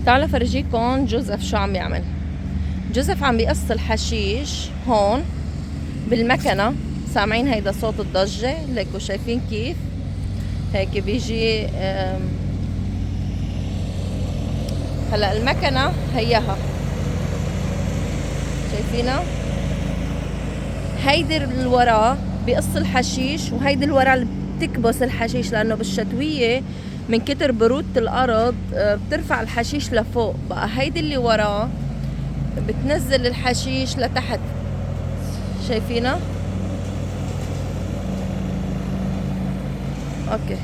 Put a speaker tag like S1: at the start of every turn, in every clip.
S1: تعالوا فرجيكم جوزيف شو عم يعمل. جوزيف عم بيقص الحشيش هون بالمكنة. سامعين هيدا صوت الضجة؟ ليكوا شايفين كيف هيك بيجي. هلا المكنة هيها شايفينها، هيدي الورا بيقص الحشيش، وهيدي الورا اللي بتكبس الحشيش، لانه بالشتوية من كتر برودة الارض بترفع الحشيش لفوق. بقى هيدي اللي وراه بتنزل الحشيش لتحت، شايفينها؟ اوكي،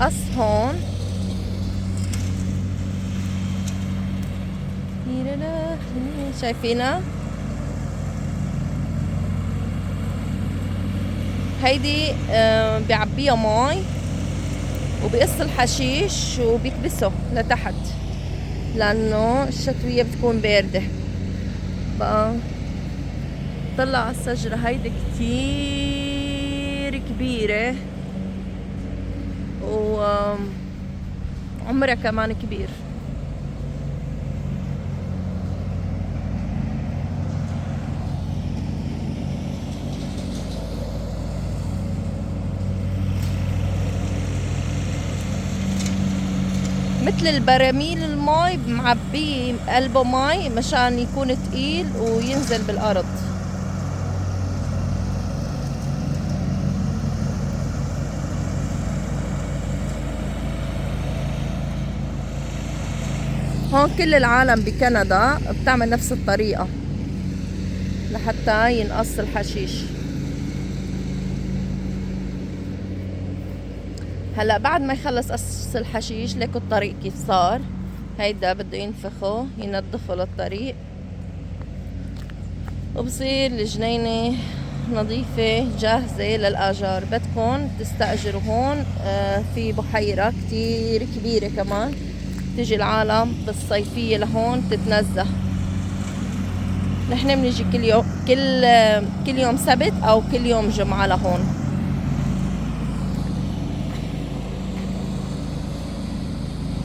S1: قص هون. شايفينها؟ هيدي بيعبيها مي وبيقص الحشيش وبيكبسه لتحت، لانه الشتوية بتكون باردة. بقى طلع الشجرة هيدي كتير كبيرة وعمرها كمان كبير. مثل البراميل المي معبيه قلبه مي مشان يكون تقيل وينزل بالارض. هون كل العالم بكندا بتعمل نفس الطريقة لحتى ينقص الحشيش. هلا بعد ما يخلص قص الحشيش، ليكوا الطريق كيف صار. هيدا بده ينفخه ينظفه للطريق، وبصير الجنينة نظيفة جاهزة للآجار. بدكن تستأجروا هون. في بحيرة كتير كبيرة كمان، تيجي العالم بالصيفية لهون تتنزه. نحن بنيجي كل يوم سبت أو كل يوم جمعة لهون.